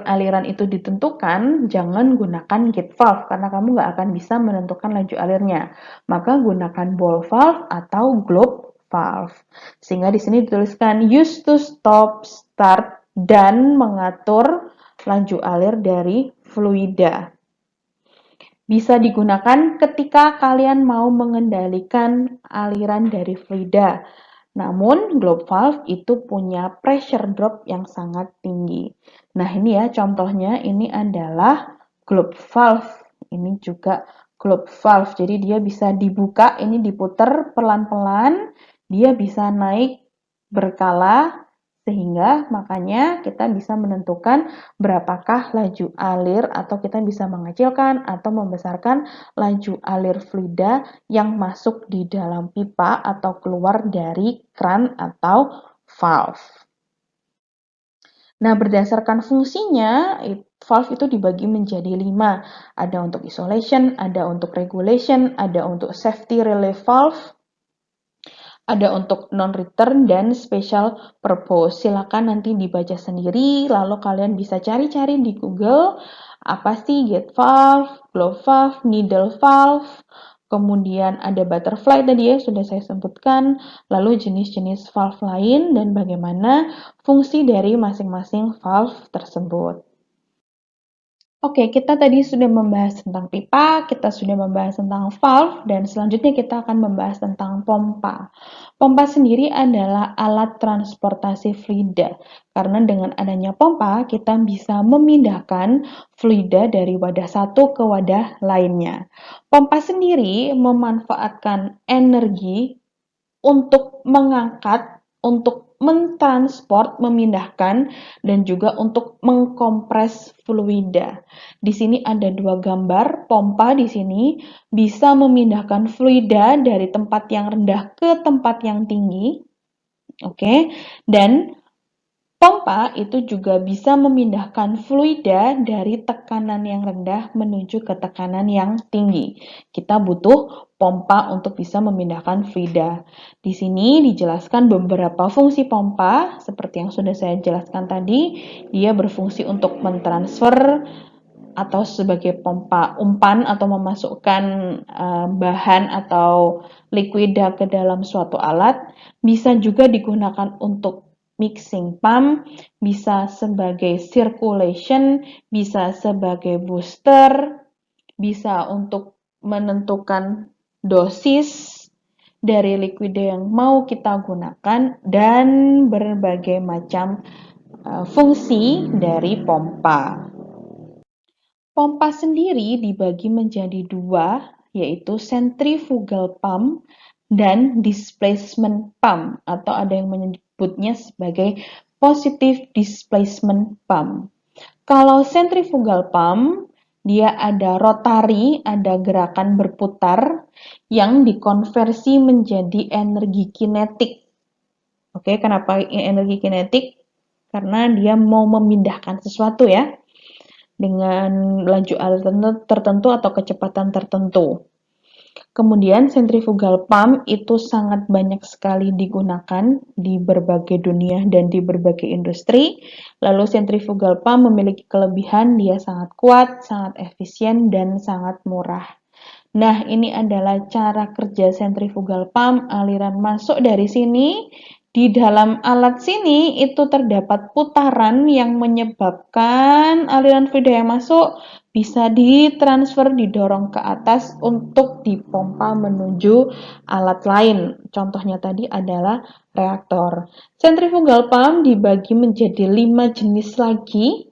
aliran itu ditentukan, jangan gunakan gate valve karena kamu nggak akan bisa menentukan laju alirnya. Maka gunakan ball valve atau globe valve. Sehingga di sini dituliskan use to stop, start, dan mengatur laju alir dari fluida. Bisa digunakan ketika kalian mau mengendalikan aliran dari fluida. Namun, globe valve itu punya pressure drop yang sangat tinggi. Nah, ini ya contohnya, ini adalah globe valve. Ini juga globe valve. Jadi dia bisa dibuka, ini diputar pelan-pelan, dia bisa naik berkala sehingga makanya kita bisa menentukan berapakah laju alir atau kita bisa mengecilkan atau membesarkan laju alir fluida yang masuk di dalam pipa atau keluar dari kran atau valve. Nah, berdasarkan fungsinya, valve itu dibagi menjadi 5. Ada untuk isolation, ada untuk regulation, ada untuk safety relay valve, ada untuk non-return dan special purpose. Silakan nanti dibaca sendiri, lalu kalian bisa cari-cari di Google apa sih gate valve, globe valve, needle valve, kemudian ada butterfly tadi ya sudah saya sebutkan, lalu jenis-jenis valve lain dan bagaimana fungsi dari masing-masing valve tersebut. Oke, kita tadi sudah membahas tentang pipa, kita sudah membahas tentang valve, dan selanjutnya kita akan membahas tentang pompa. Pompa sendiri adalah alat transportasi fluida, karena dengan adanya pompa, kita bisa memindahkan fluida dari wadah satu ke wadah lainnya. Pompa sendiri memanfaatkan energi untuk mengangkat, untuk mentransport, memindahkan, dan juga untuk mengkompres fluida. Di sini ada dua gambar, pompa di sini bisa memindahkan fluida dari tempat yang rendah ke tempat yang tinggi. Oke, dan pompa itu juga bisa memindahkan fluida dari tekanan yang rendah menuju ke tekanan yang tinggi. Kita butuh pompa untuk bisa memindahkan fluida. Di sini dijelaskan beberapa fungsi pompa, seperti yang sudah saya jelaskan tadi. Dia berfungsi untuk mentransfer atau sebagai pompa umpan atau memasukkan bahan atau liquida ke dalam suatu alat. Bisa juga digunakan untuk mixing pump, bisa sebagai circulation, bisa sebagai booster, bisa untuk menentukan dosis dari liquida yang mau kita gunakan, dan berbagai macam fungsi dari pompa. Pompa sendiri dibagi menjadi dua, yaitu centrifugal pump dan displacement pump, atau ada yang menyebutnya sebagai positive displacement pump. Kalau centrifugal pump, dia ada rotari, ada gerakan berputar yang dikonversi menjadi energi kinetik. Oke, kenapa energi kinetik? Karena dia mau memindahkan sesuatu ya, dengan laju alir tertentu atau kecepatan tertentu. Kemudian centrifugal pump itu sangat banyak sekali digunakan di berbagai dunia dan di berbagai industri. Lalu centrifugal pump memiliki kelebihan dia sangat kuat, sangat efisien, dan sangat murah. Nah, ini adalah cara kerja centrifugal pump, aliran masuk dari sini. Di dalam alat sini itu terdapat putaran yang menyebabkan aliran fluida yang masuk bisa ditransfer, didorong ke atas untuk dipompa menuju alat lain. Contohnya tadi adalah reaktor. Centrifugal pump dibagi menjadi 5 jenis lagi.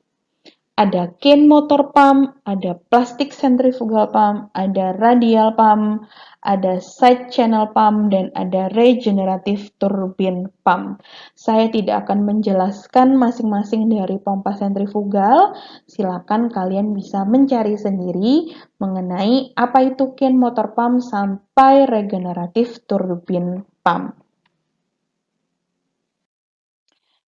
Ada cane motor pump, ada plastic centrifugal pump, ada radial pump, ada side channel pump, dan ada regenerative turbine pump. Saya tidak akan menjelaskan masing-masing dari pompa sentrifugal. Silakan kalian bisa mencari sendiri mengenai apa itu cane motor pump sampai regenerative turbine pump.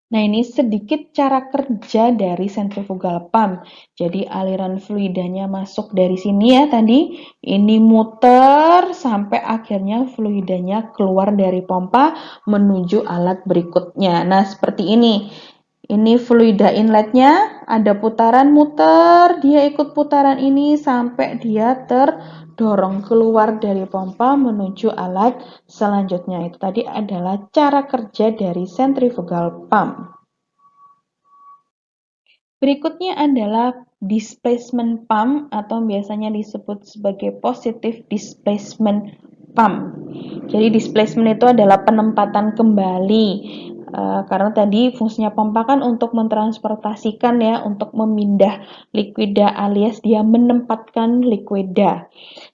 Nah, ini sedikit cara kerja dari centrifugal pump. Jadi aliran fluidanya masuk dari sini ya tadi. Ini muter sampai akhirnya fluidanya keluar dari pompa menuju alat berikutnya. Nah, seperti ini. Ini fluida inletnya, ada putaran muter, dia ikut putaran ini sampai dia terdorong keluar dari pompa menuju alat selanjutnya. Itu tadi adalah cara kerja dari centrifugal pump. Berikutnya adalah displacement pump atau biasanya disebut sebagai positive displacement pump. Jadi displacement itu adalah penempatan kembali. Karena tadi fungsinya pompa kan untuk mentransportasikan ya, untuk memindah liquida alias dia menempatkan liquida.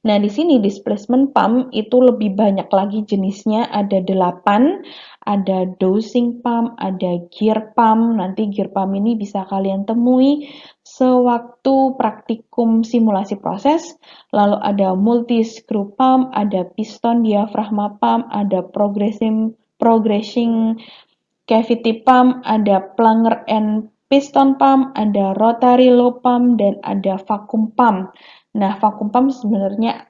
Nah, di sini displacement pump itu lebih banyak lagi jenisnya, ada 8, ada dosing pump, ada gear pump. Nanti gear pump ini bisa kalian temui sewaktu praktikum simulasi proses. Lalu ada multi screw pump, ada piston diafragma pump, ada progressing cavity pump, ada plunger and piston pump, ada rotary low pump, dan ada vacuum pump. Nah, vacuum pump sebenarnya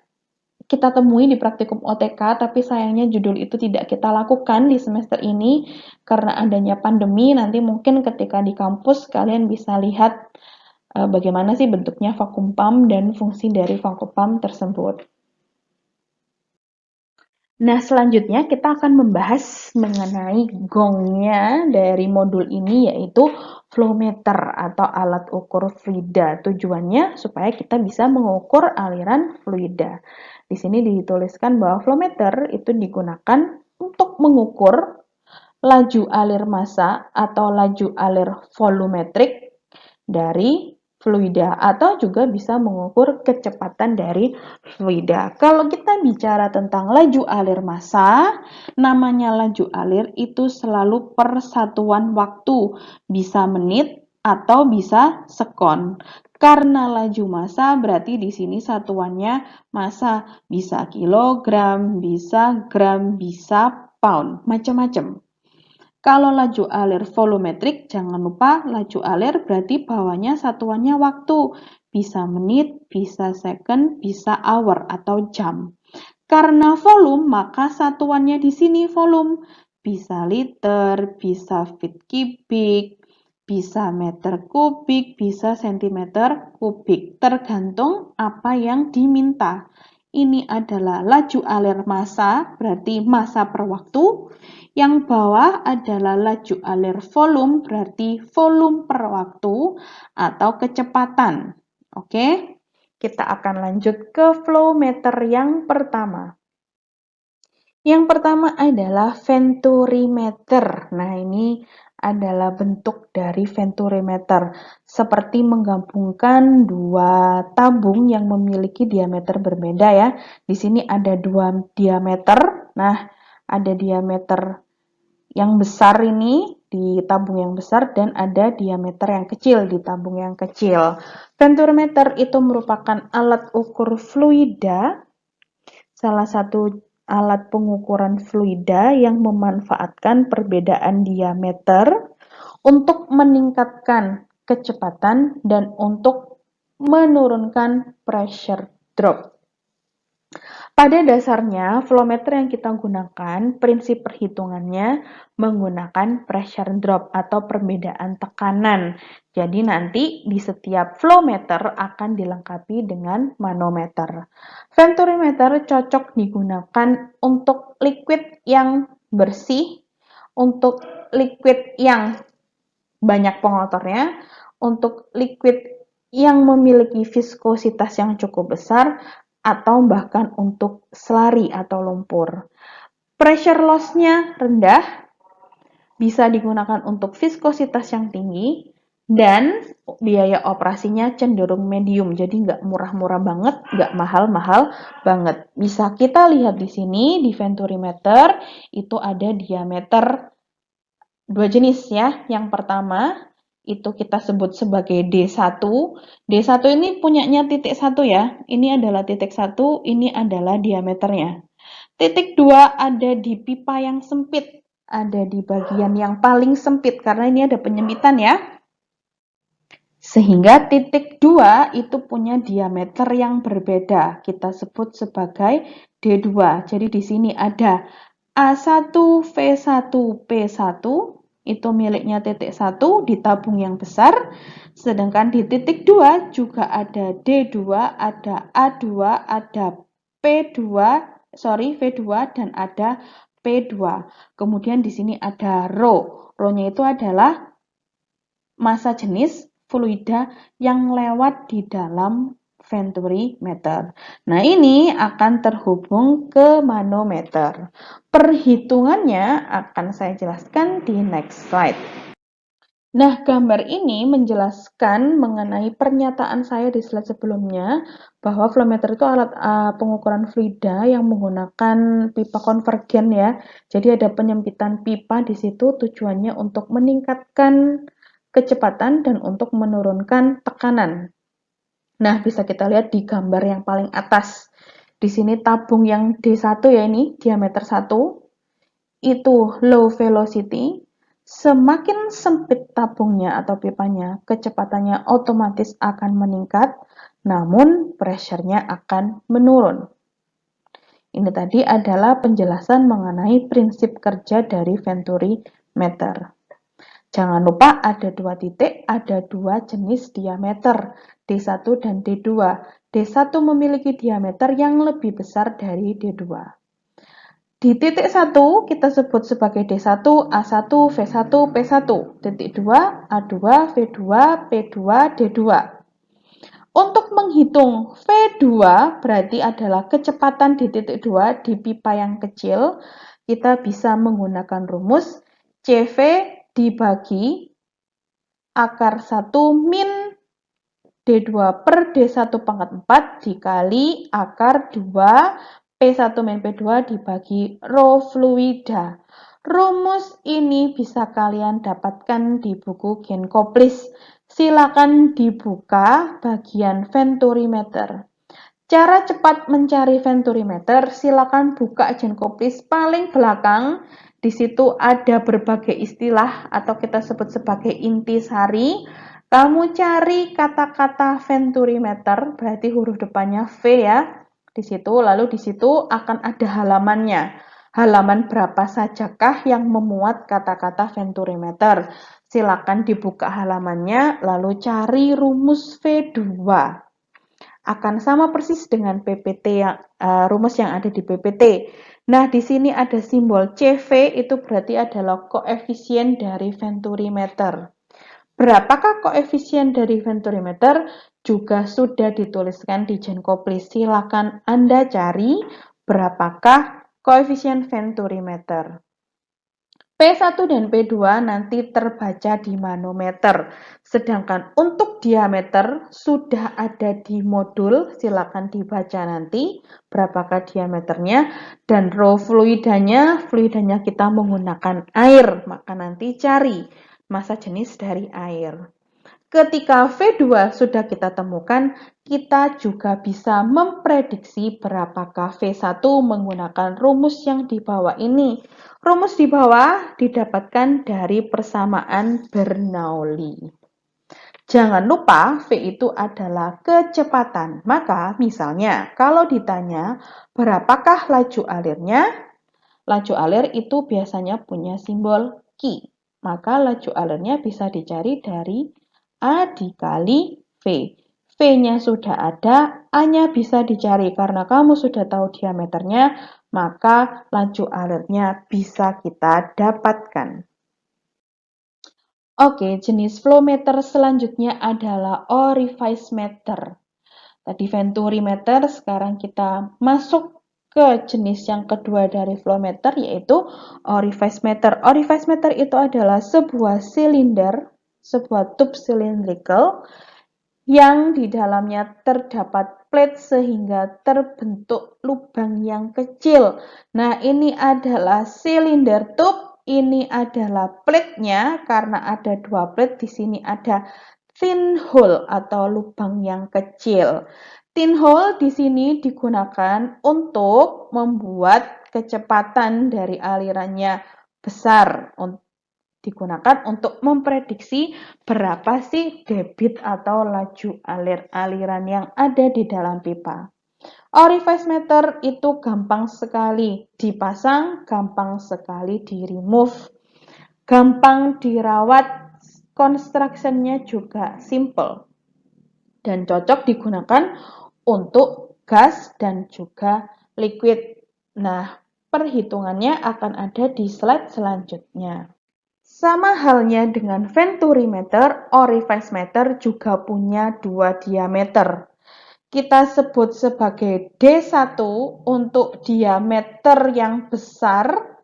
kita temui di praktikum OTK, tapi sayangnya judul itu tidak kita lakukan di semester ini karena adanya pandemi. Nanti mungkin ketika di kampus kalian bisa lihat bagaimana sih bentuknya vacuum pump dan fungsi dari vacuum pump tersebut. Nah, selanjutnya kita akan membahas mengenai gongnya dari modul ini, yaitu flow meter atau alat ukur fluida. Tujuannya supaya kita bisa mengukur aliran fluida. Di sini dituliskan bahwa flow meter itu digunakan untuk mengukur laju alir massa atau laju alir volumetrik dari fluida atau juga bisa mengukur kecepatan dari fluida. Kalau kita bicara tentang laju alir massa, namanya laju alir itu selalu per satuan waktu, bisa menit atau bisa sekon. Karena laju massa berarti di sini satuannya massa, bisa kilogram, bisa gram, bisa pound, macam-macam. Kalau laju alir volumetrik, jangan lupa laju alir berarti bawahnya satuannya waktu. Bisa menit, bisa second, bisa hour atau jam. Karena volume, maka satuannya di sini volume. Bisa liter, bisa feet kubik, bisa meter kubik, bisa sentimeter kubik. Tergantung apa yang diminta. Ini adalah laju alir massa, berarti massa per waktu. Yang bawah adalah laju alir volume, berarti volume per waktu atau kecepatan. Oke, kita akan lanjut ke flow meter yang pertama. Yang pertama adalah venturimeter. Nah, ini adalah bentuk dari venturimeter, seperti menggabungkan dua tabung yang memiliki diameter berbeda ya. Di sini ada dua diameter. Nah, ada diameter yang besar ini di tabung yang besar dan ada diameter yang kecil di tabung yang kecil. Venturimeter itu merupakan alat ukur fluida, salah satu alat pengukuran fluida yang memanfaatkan perbedaan diameter untuk meningkatkan kecepatan dan untuk menurunkan pressure drop. Pada dasarnya, flow meter yang kita gunakan, prinsip perhitungannya menggunakan pressure drop atau perbedaan tekanan. Jadi nanti di setiap flow meter akan dilengkapi dengan manometer. Venturimeter cocok digunakan untuk liquid yang bersih, untuk liquid yang banyak pengotornya, untuk liquid yang memiliki viskositas yang cukup besar, atau bahkan untuk slurry atau lumpur. Pressure loss-nya rendah, bisa digunakan untuk viskositas yang tinggi, dan biaya operasinya cenderung medium, jadi nggak murah-murah banget, nggak mahal-mahal banget. Bisa kita lihat di sini, di venturimeter, itu ada diameter dua jenis ya. Yang pertama, itu kita sebut sebagai D1. D1 ini punyanya titik 1 ya. Ini adalah titik 1, ini adalah diameternya. Titik 2 ada di pipa yang sempit, ada di bagian yang paling sempit karena ini ada penyempitan ya. Sehingga titik 2 itu punya diameter yang berbeda. Kita sebut sebagai D2. Jadi di sini ada A1, V1, P1 itu miliknya titik 1 di tabung yang besar. Sedangkan di titik 2 juga ada D2, ada A2, ada V2 dan ada P2. Kemudian di sini ada rho. Rho-nya itu adalah massa jenis fluida yang lewat di dalam venturimeter. Nah, ini akan terhubung ke manometer. Perhitungannya akan saya jelaskan di next slide. Nah, gambar ini menjelaskan mengenai pernyataan saya di slide sebelumnya bahwa flow meter itu alat pengukuran fluida yang menggunakan pipa konvergen ya. Jadi ada penyempitan pipa di situ tujuannya untuk meningkatkan kecepatan dan untuk menurunkan tekanan. Nah, bisa kita lihat di gambar yang paling atas. Di sini tabung yang D1 ya ini, diameter 1, itu low velocity. Semakin sempit tabungnya atau pipanya, kecepatannya otomatis akan meningkat, namun pressure-nya akan menurun. Ini tadi adalah penjelasan mengenai prinsip kerja dari venturimeter. Jangan lupa ada dua titik, ada dua jenis diameter, D1 dan D2. D1 memiliki diameter yang lebih besar dari D2. Di titik 1 kita sebut sebagai D1, A1, V1, P1. Titik 2, A2, V2, P2, D2. Untuk menghitung V2 berarti adalah kecepatan di titik 2 di pipa yang kecil. Kita bisa menggunakan rumus CV dibagi akar 1 min D2 per D1 pangkat 4 dikali akar 2 P1 min P2 dibagi rho fluida. Rumus ini bisa kalian dapatkan di buku Genkoplis. Silakan dibuka bagian venturimeter. Cara cepat mencari venturimeter, silakan buka Genkoplis paling belakang. Di situ ada berbagai istilah atau kita sebut sebagai intisari. Kamu cari kata-kata venturimeter, berarti huruf depannya V ya. Di situ, lalu di situ akan ada halamannya. Halaman berapa sajakah yang memuat kata-kata venturimeter? Silakan dibuka halamannya, lalu cari rumus V2. Akan sama persis dengan PPT yang rumus yang ada di PPT. Nah, di sini ada simbol CV, itu berarti adalah koefisien dari venturimeter. Berapakah koefisien dari venturimeter? Juga sudah dituliskan di Genkoplis. Silakan Anda cari berapakah koefisien venturimeter. P1 dan P2 nanti terbaca di manometer. Sedangkan untuk diameter sudah ada di modul, silakan dibaca nanti berapakah diameternya. Dan rho fluidanya kita menggunakan air, maka nanti cari massa jenis dari air. Ketika V2 sudah kita temukan, kita juga bisa memprediksi berapakah V1 menggunakan rumus yang di bawah ini. Rumus di bawah didapatkan dari persamaan Bernoulli. Jangan lupa V itu adalah kecepatan. Maka misalnya kalau ditanya berapakah laju alirnya, laju alir itu biasanya punya simbol Q. Maka laju alirnya bisa dicari dari A dikali V. V-nya sudah ada, A-nya bisa dicari. Karena kamu sudah tahu diameternya, maka laju alirnya bisa kita dapatkan. Oke, jenis flow meter selanjutnya adalah orifice meter. Tadi venturi meter, sekarang kita masuk ke jenis yang kedua dari flow meter, yaitu orifice meter. Orifice meter itu adalah sebuah silinder, sebuah tube cylindrical yang di dalamnya terdapat plate sehingga terbentuk lubang yang kecil. Nah, ini adalah silinder tube. Ini adalah plate-nya karena ada dua plate. Di sini ada thin hole atau lubang yang kecil. Thin hole di sini digunakan untuk membuat kecepatan dari alirannya besar. Digunakan untuk memprediksi berapa sih debit atau laju aliran yang ada di dalam pipa. Orifice meter itu gampang sekali dipasang, gampang sekali di-remove, gampang dirawat, construction-nya juga simple dan cocok digunakan untuk gas dan juga liquid. Nah, perhitungannya akan ada di slide selanjutnya. Sama halnya dengan venturi meter, orifice meter juga punya dua diameter. Kita sebut sebagai D1 untuk diameter yang besar.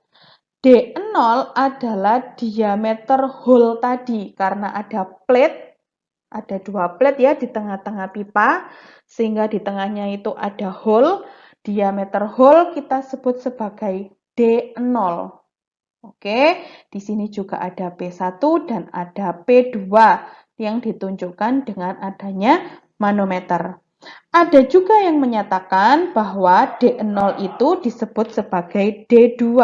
D0 adalah diameter hole tadi karena ada plate, ada dua plate ya di tengah-tengah pipa, sehingga di tengahnya itu ada hole. Diameter hole kita sebut sebagai D0. Oke, di sini juga ada P1 dan ada P2 yang ditunjukkan dengan adanya manometer. Ada juga yang menyatakan bahwa D0 itu disebut sebagai D2.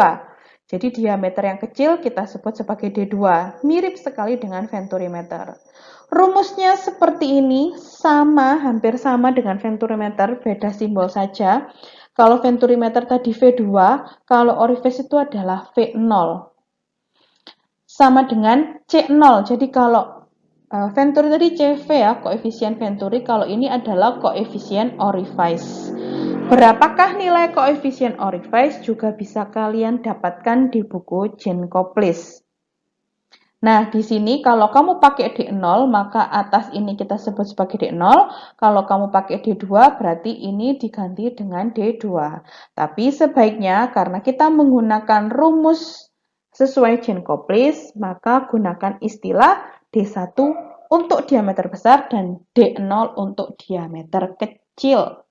Jadi diameter yang kecil kita sebut sebagai D2. Mirip sekali dengan venturimeter. Rumusnya seperti ini, hampir sama dengan venturimeter, beda simbol saja. Kalau venturimeter tadi V2, kalau orifice itu adalah V0. Sama dengan C0. Jadi kalau venturi tadi CV ya, koefisien venturi. Kalau ini adalah koefisien orifice. Berapakah nilai koefisien orifice juga bisa kalian dapatkan di buku Jane Koplis. Nah, di sini kalau kamu pakai D0, maka atas ini kita sebut sebagai D0. Kalau kamu pakai D2, berarti ini diganti dengan D2. Tapi sebaiknya karena kita menggunakan rumus sesuai Jane Koplis, maka gunakan istilah D1 untuk diameter besar dan D0 untuk diameter kecil.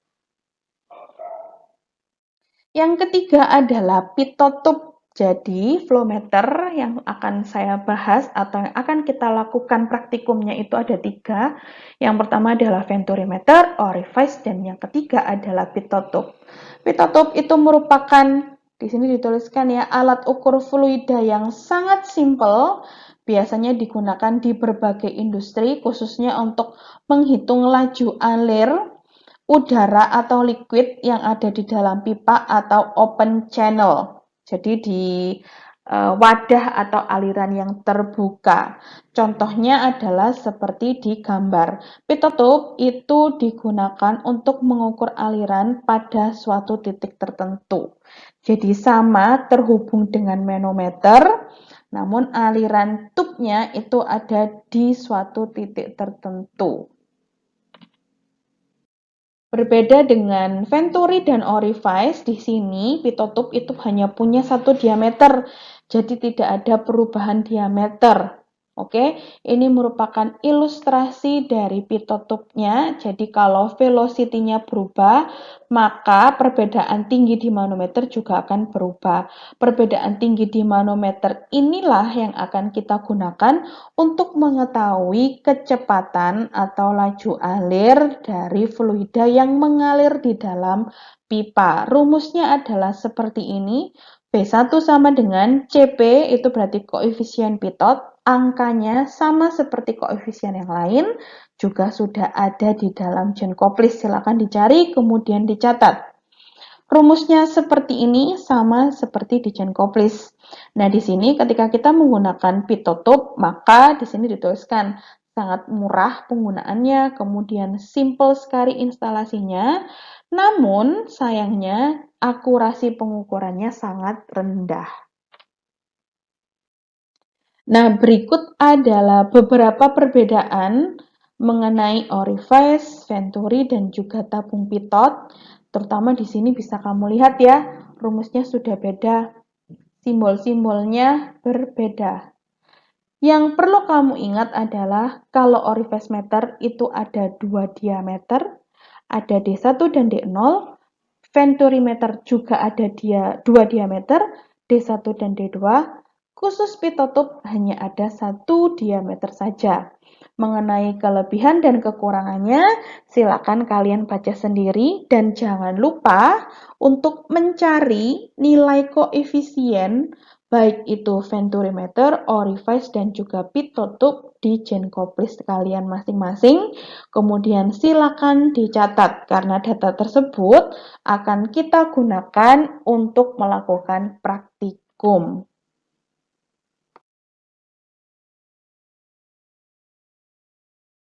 Yang ketiga adalah pitot. Jadi, flow meter yang akan saya bahas atau yang akan kita lakukan praktikumnya itu ada 3. Yang pertama adalah venturimeter, orifice, dan yang ketiga adalah pitot. Pitot itu merupakan, di sini dituliskan ya, alat ukur fluida yang sangat simple, biasanya digunakan di berbagai industri, khususnya untuk menghitung laju alir udara atau liquid yang ada di dalam pipa atau open channel. Jadi di wadah atau aliran yang terbuka. Contohnya adalah seperti di gambar. Pitot itu digunakan untuk mengukur aliran pada suatu titik tertentu. Jadi sama terhubung dengan manometer, namun aliran tube-nya itu ada di suatu titik tertentu. Berbeda dengan venturi dan orifice, di sini pitot itu hanya punya satu diameter, jadi tidak ada perubahan diameter. Oke, ini merupakan ilustrasi dari pitot-nya. Jadi kalau velocity-nya berubah, maka perbedaan tinggi di manometer juga akan berubah. Perbedaan tinggi di manometer inilah yang akan kita gunakan untuk mengetahui kecepatan atau laju alir dari fluida yang mengalir di dalam pipa. Rumusnya adalah seperti ini. P1 sama dengan CP, itu berarti koefisien pitot, angkanya sama seperti koefisien yang lain, juga sudah ada di dalam Genkoplis. Silakan dicari, kemudian dicatat. Rumusnya seperti ini, sama seperti di Genkoplis. Nah, di sini ketika kita menggunakan pitotup, maka di sini dituliskan sangat murah penggunaannya, kemudian simple sekali instalasinya, namun sayangnya akurasi pengukurannya sangat rendah. Nah, berikut adalah beberapa perbedaan mengenai orifice, venturi, dan juga tabung pitot. Terutama di sini bisa kamu lihat ya, rumusnya sudah beda, simbol-simbolnya berbeda. Yang perlu kamu ingat adalah kalau orifice meter itu ada dua diameter, ada D1 dan D0. Venturimeter juga ada dua diameter, D1 dan D2. Khusus pitotup hanya ada satu diameter saja. Mengenai kelebihan dan kekurangannya, silakan kalian baca sendiri dan jangan lupa untuk mencari nilai koefisien baik itu venturimeter, orifice, dan juga pitotup di Genkoplis kalian masing-masing. Kemudian silakan dicatat karena data tersebut akan kita gunakan untuk melakukan praktikum.